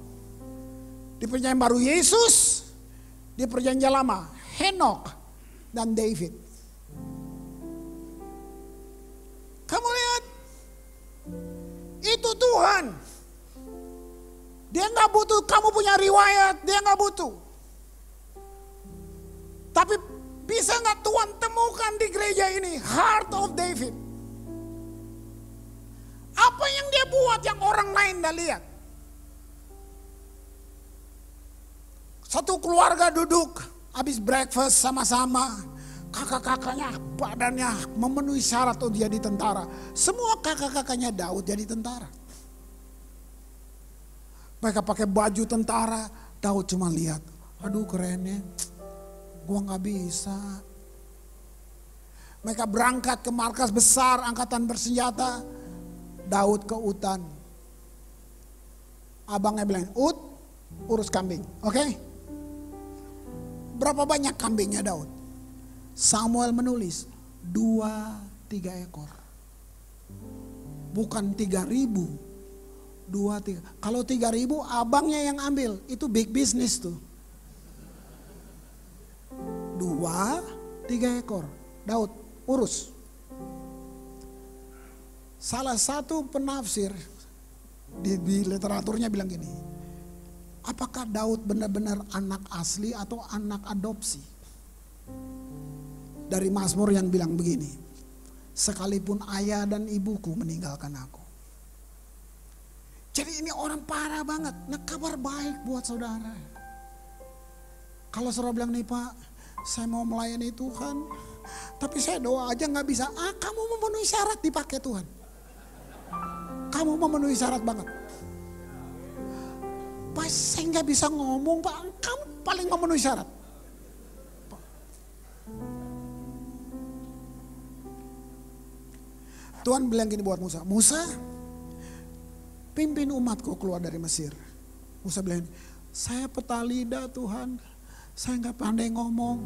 Di perjanjian baru Yesus, di perjanjian lama Henok dan David. Kamu lihat, itu Tuhan. Dia nggak butuh kamu punya riwayat, dia nggak butuh. Tapi bisa nggak Tuhan temukan di gereja ini Heart of David? Apa yang dia buat yang orang lain nggak lihat? Satu keluarga duduk, habis breakfast sama-sama. Kakak-kakaknya badannya memenuhi syarat untuk jadi tentara. Semua kakak-kakaknya Daud jadi tentara. Mereka pakai baju tentara, Daud cuma lihat. Aduh kerennya, gua gak bisa. Mereka berangkat ke markas besar angkatan bersenjata, Daud ke hutan. Abangnya bilang, urus kambing, oke? Berapa banyak kambingnya Daud? Samuel menulis 2-3 ekor. Bukan 3.000. 2-3. Kalau 3.000 abangnya yang ambil. Itu big business tuh. 2-3 ekor. Daud urus. Salah satu penafsir di literaturnya bilang gini. Apakah Daud benar-benar anak asli atau anak adopsi? Dari Mazmur yang bilang begini, sekalipun ayah dan ibuku meninggalkan aku. Jadi ini orang parah banget. Nah, kabar baik buat saudara. Kalau saudara bilang nih Pak, saya mau melayani Tuhan, tapi saya doa aja gak bisa. Kamu memenuhi syarat dipakai Tuhan. Kamu memenuhi syarat banget. Pak, saya gak bisa ngomong Pak, kamu paling memenuhi syarat. Tuhan bilang gini buat Musa, Musa pimpin umatku keluar dari Mesir. Musa bilang, saya peta lidah Tuhan, saya gak pandai ngomong.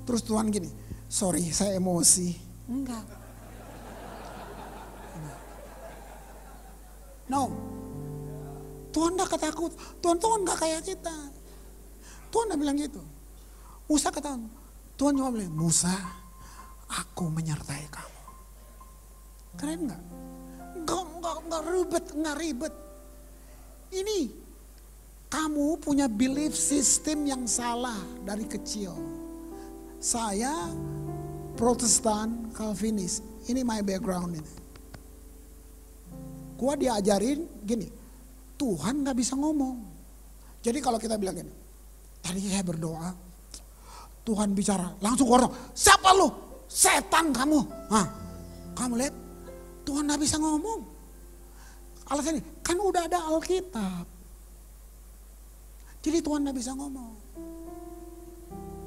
Terus Tuhan gini, sorry saya emosi. Enggak. No, Tuhan gak ketakut, Tuhan gak kayak kita. Tuhan gak bilang gitu. Musa kata, Tuhan cuma bilang, Musa aku menyertai kamu. Keren gak? Nggak ribet. Ini kamu punya belief system yang salah dari kecil. Saya Protestan Calvinis. Ini my background ini. Gua diajarin gini, Tuhan nggak bisa ngomong. Jadi kalau kita bilang gini, tadi saya berdoa, Tuhan bicara, langsung orang, siapa lu? Setan kamu. Kamu lihat? Tuhan gak bisa ngomong. Alasannya, kan udah ada Alkitab. Jadi Tuhan gak bisa ngomong.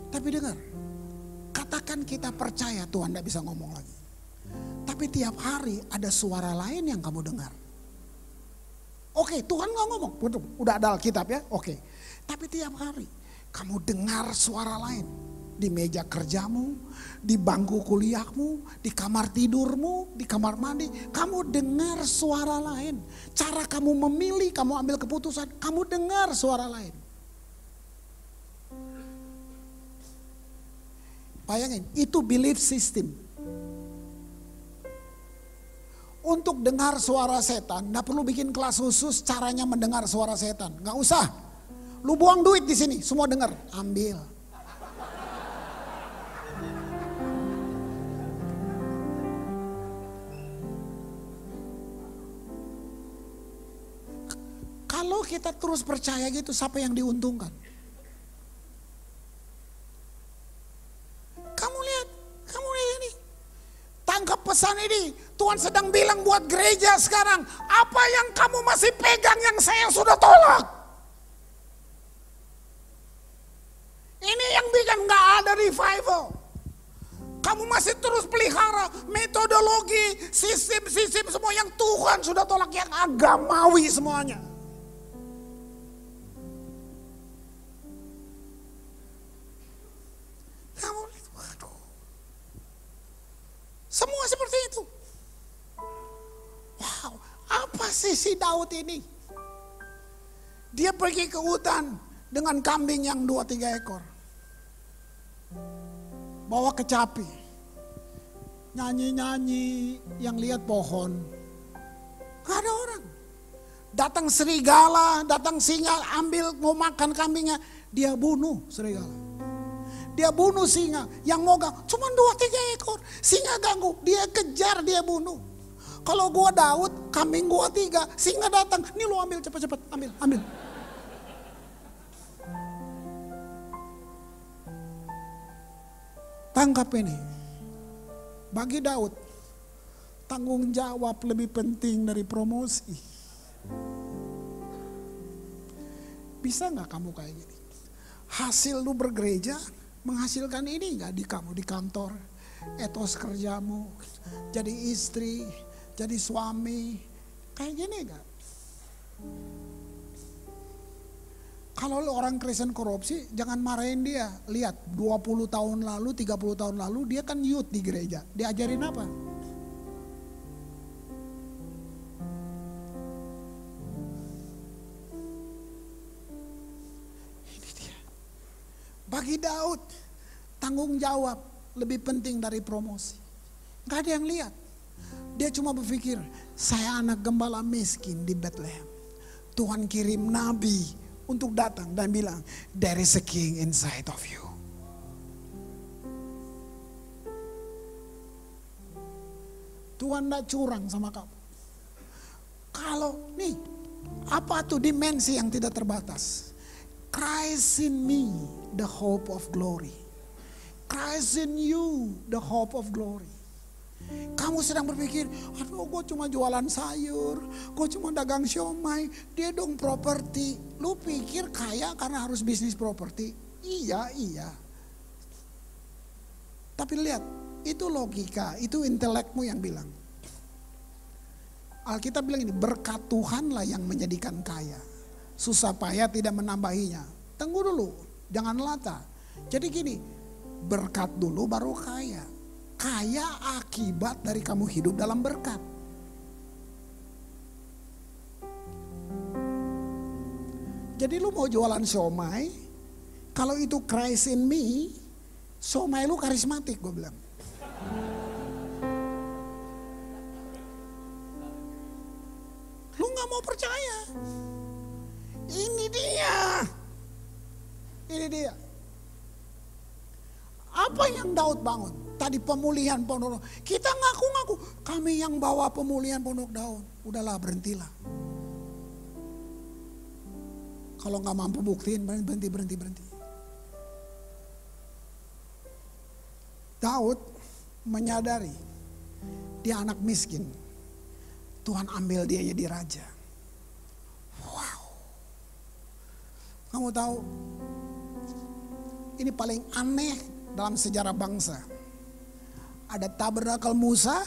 Tapi dengar, katakan kita percaya Tuhan gak bisa ngomong lagi. Tapi tiap hari ada suara lain yang kamu dengar. Oke, Tuhan gak ngomong, betul, udah ada Alkitab ya, oke. Tapi tiap hari kamu dengar suara lain. Di meja kerjamu, di bangku kuliahmu, di kamar tidurmu, di kamar mandi. Kamu dengar suara lain. Cara kamu memilih, kamu ambil keputusan, kamu dengar suara lain. Bayangin, itu belief system. Untuk dengar suara setan, gak perlu bikin kelas khusus caranya mendengar suara setan. Gak usah. Lu buang duit di sini, semua dengar, ambil. Kalau kita terus percaya gitu, siapa yang diuntungkan? Kamu lihat ini. Tangkap pesan ini. Tuhan sedang bilang buat gereja sekarang, apa yang kamu masih pegang yang saya sudah tolak? Ini yang bikin gak ada revival. Kamu masih terus pelihara metodologi, sistem semua yang Tuhan sudah tolak, yang agamawi semuanya. Kamu lihat, waduh. Semua seperti itu. Wow, apa sih si Daud ini? Dia pergi ke hutan dengan kambing yang 2-3 ekor. Bawa kecapi. Nyanyi-nyanyi, yang lihat pohon. Gak ada orang. Datang serigala, datang singa, ambil mau makan kambingnya. Dia bunuh serigala. Dia bunuh singa, yang mau cuma 2-3 ekor. Singa ganggu, dia kejar, dia bunuh. Kalau gua Daud, kambing gua 3, singa datang. Nih lu ambil cepat-cepat, ambil. Tangkap ini. Bagi Daud, tanggung jawab lebih penting dari promosi. Bisa gak kamu kayak gini? Hasil lu bergereja menghasilkan ini gak di kamu di kantor? Etos kerjamu, jadi istri, jadi suami, kayak gini gak? Kalau orang Kristen korupsi, jangan marahin dia. Lihat, 20 tahun lalu, 30 tahun lalu, dia kan youth di gereja. Diajarin apa? Ini dia. Bagi Daud, tanggung jawab lebih penting dari promosi. Gak ada yang lihat. Dia cuma berpikir, saya anak gembala miskin di Bethlehem. Tuhan kirim nabi untuk datang dan bilang, there is a king inside of you. Tuhan tidak curang sama kamu. Kalau nih, apa tuh dimensi yang tidak terbatas? Christ in me, the hope of glory. Christ in you, the hope of glory. Kamu sedang berpikir, aduh gue cuma jualan sayur, gue cuma dagang siomay, dia dong properti. Lu pikir kaya karena harus bisnis properti? Iya. Tapi lihat, itu logika, itu intelekmu yang bilang. Alkitab bilang ini, berkat Tuhanlah yang menjadikan kaya. Susah payah tidak menambahinya. Tunggu dulu, jangan lata. Jadi gini, berkat dulu baru kaya. Kaya akibat dari kamu hidup dalam berkat. Jadi lu mau jualan siomay, kalau itu Christ in me, siomay lu karismatik, gue bilang. Lu gak mau percaya. Ini dia. Apa yang Daud bangun? Tadi pemulihan Pondok Daun. Kita ngaku-ngaku kami yang bawa pemulihan Pondok Daun. Udahlah, berhentilah. Kalau nggak mampu buktiin, berhenti. Daud menyadari dia anak miskin. Tuhan ambil dia jadi raja. Wow. Kamu tahu, ini paling aneh dalam sejarah bangsa. Ada tabernakel Musa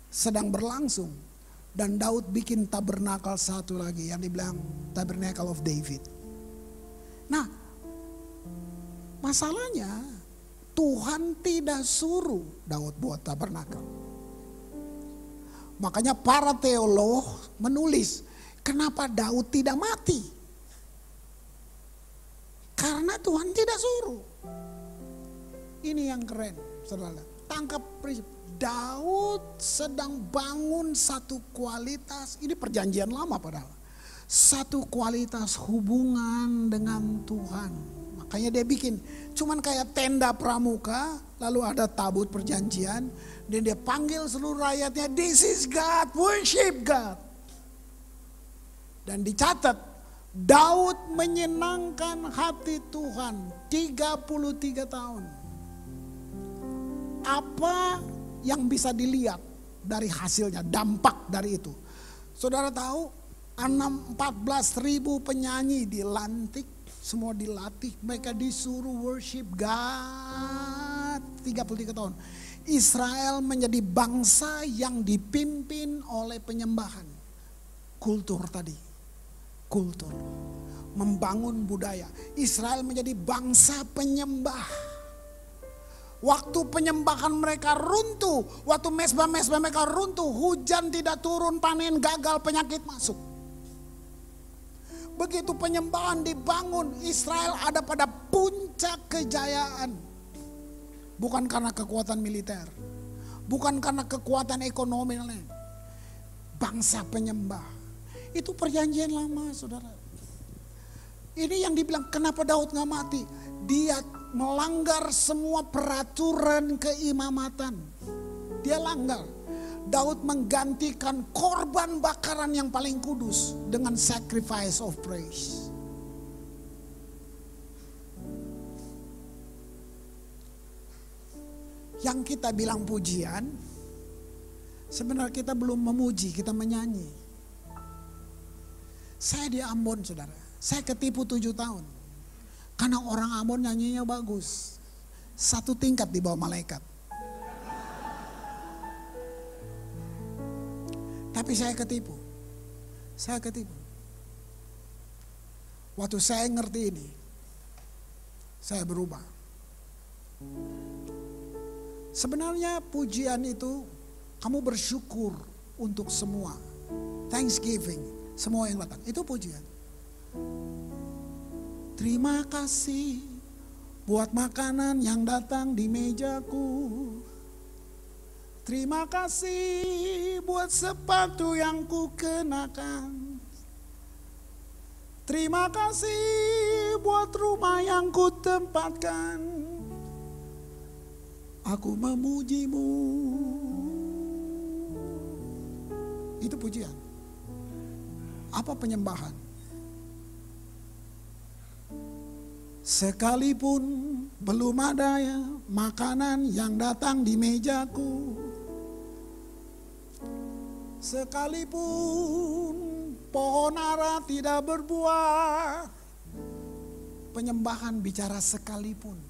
sedang berlangsung. Dan Daud bikin tabernakel satu lagi yang dibilang Tabernacle of David. Nah, masalahnya Tuhan tidak suruh Daud buat tabernakel. Makanya para teolog menulis, kenapa Daud tidak mati? Karena Tuhan tidak suruh. Ini yang keren, saudara. Tangkap prinsip. Daud sedang bangun satu kualitas, ini perjanjian lama padahal. Satu kualitas hubungan dengan Tuhan. Makanya dia bikin, cuman kayak tenda pramuka, lalu ada tabut perjanjian. Dan dia panggil seluruh rakyatnya, this is God, worship God. Dan dicatat, Daud menyenangkan hati Tuhan 33 tahun. Apa yang bisa dilihat dari hasilnya, dampak dari itu? Saudara tahu, 14.000 penyanyi dilantik, semua dilatih, mereka disuruh worship God 33 tahun. Israel menjadi bangsa yang dipimpin oleh penyembahan. Kultur tadi, kultur, membangun budaya. Israel menjadi bangsa penyembah. Waktu penyembahan mereka runtuh, waktu mesbah-mesbah mereka runtuh, hujan tidak turun, panen gagal, penyakit masuk. Begitu penyembahan dibangun, Israel ada pada puncak kejayaan. Bukan karena kekuatan militer, bukan karena kekuatan ekonomi, bangsa penyembah. Itu perjanjian lama, saudara. Ini yang dibilang kenapa Daud gak mati. Dia melanggar semua peraturan keimamatan. Dia langgar. Daud menggantikan korban bakaran yang paling kudus dengan sacrifice of praise. Yang kita bilang pujian, sebenarnya kita belum memuji, kita menyanyi. Saya di Ambon, saudara. Saya ketipu 7 tahun. Karena orang Ambon nyanyinya bagus. 1 tingkat di bawah malaikat. Tapi saya ketipu. Saya ketipu. Waktu saya ngerti ini, saya berubah. Sebenarnya pujian itu kamu bersyukur untuk semua. Thanksgiving, semua yang datang. Itu pujian. Terima kasih buat makanan yang datang di mejaku. Terima kasih buat sepatu yang ku kenakan. Terima kasih buat rumah yang ku tempatkan. Aku memujimu. Itu pujian. Apa penyembahan? Sekalipun belum ada ya makanan yang datang di mejaku. Sekalipun pohon ara tidak berbuah. Penyembahan bicara sekalipun.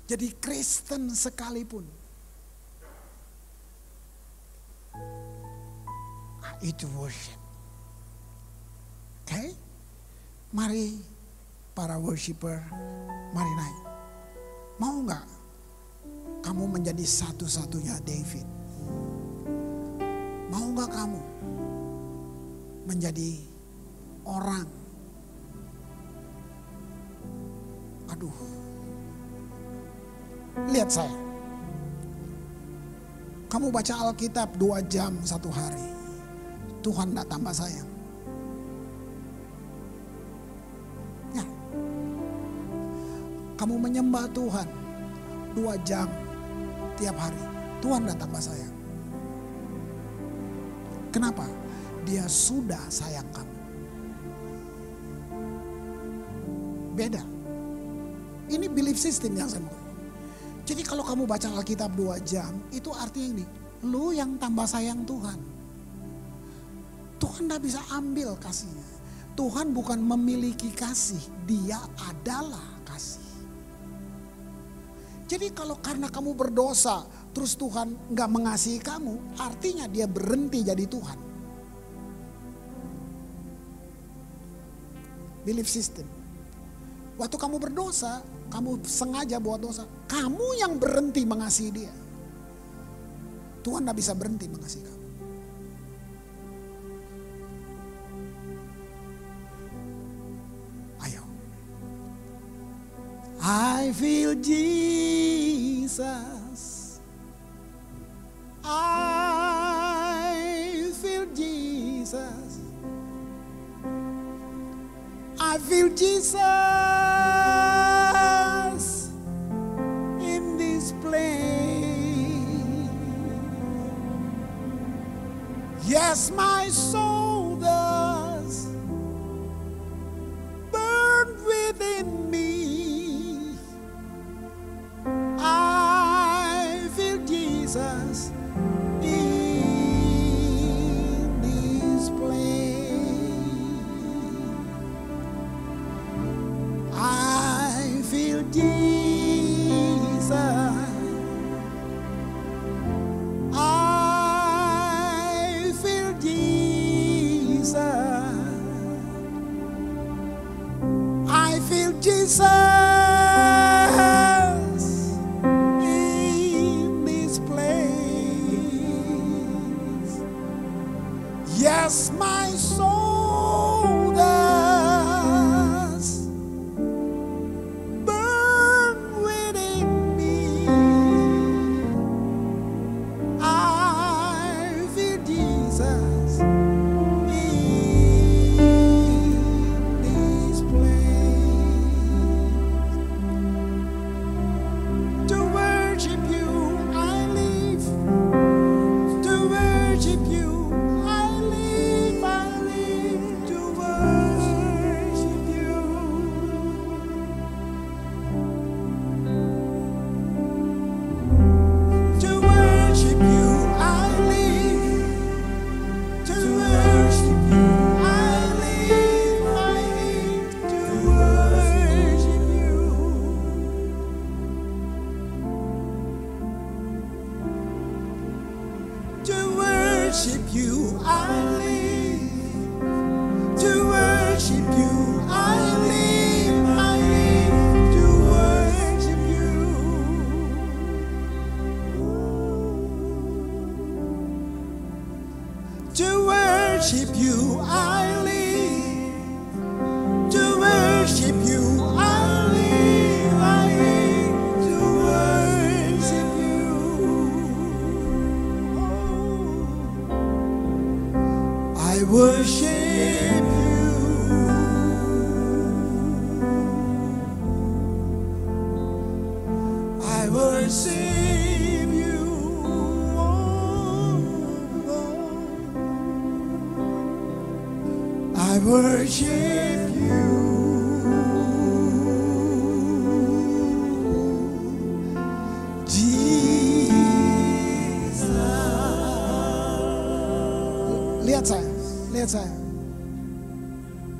Jadi Kristen sekalipun. Itu worship. Oke? Mari para worshiper, mari naik. Mau gak kamu menjadi satu-satunya David? Mau gak kamu menjadi orang? Aduh. Lihat saya. Kamu baca Alkitab 2 jam 1 hari. Tuhan gak tambah sayang. Ya. Kamu menyembah Tuhan 2 jam tiap hari. Tuhan gak tambah sayang. Kenapa? Dia sudah sayang kamu. Beda. Ini belief system yang saya mau. Jadi kalau kamu baca Alkitab 2 jam, itu artinya ini, lu yang tambah sayang Tuhan. Tuhan gak bisa ambil kasihnya. Tuhan bukan memiliki kasih, dia adalah kasih. Jadi kalau karena kamu berdosa, terus Tuhan gak mengasihi kamu, artinya dia berhenti jadi Tuhan. Belief system. Waktu kamu berdosa, kamu sengaja buat dosa, kamu yang berhenti mengasihi dia. Tuhan gak bisa berhenti mengasihi kamu. Ayo. I feel Jesus. I feel Jesus. I feel Jesus in this place. Yes, my soul Jesus in this place. I feel Jesus. I feel Jesus. I feel Jesus in this place. Yes, my soul does burn within me. I feel Jesus in this place. To worship you I live. To worship you I live. I live to worship you. To worship you I live. To worship you I live. I live to worship you. To worship you I live. To worship you I live. I live to worship you. To worship you I live. To worship you I live. I live to worship you. I worship you. I worship you. I worship you. Jesus. Lihat saya, lihat saya.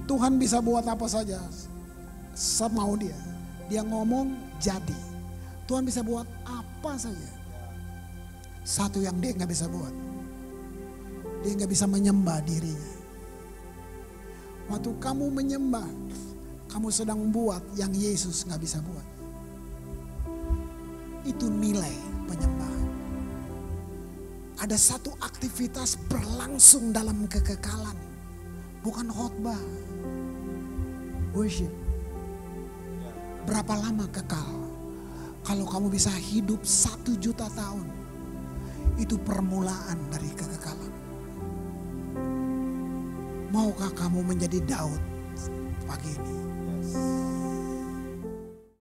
Tuhan bisa buat apa saja semau dia. Dia ngomong jadi. Tuhan bisa buat apa saja. Satu yang dia nggak bisa buat. Dia nggak bisa menyembah dirinya. Waktu kamu menyembah, kamu sedang buat yang Yesus nggak bisa buat. Itu nilai penyembahan. Ada satu aktivitas berlangsung dalam kekekalan, bukan khotbah. Worship. Berapa lama kekal? Kalau kamu bisa hidup 1 juta tahun, itu permulaan dari kekekalan. Maukah kamu menjadi Daud pagi ini?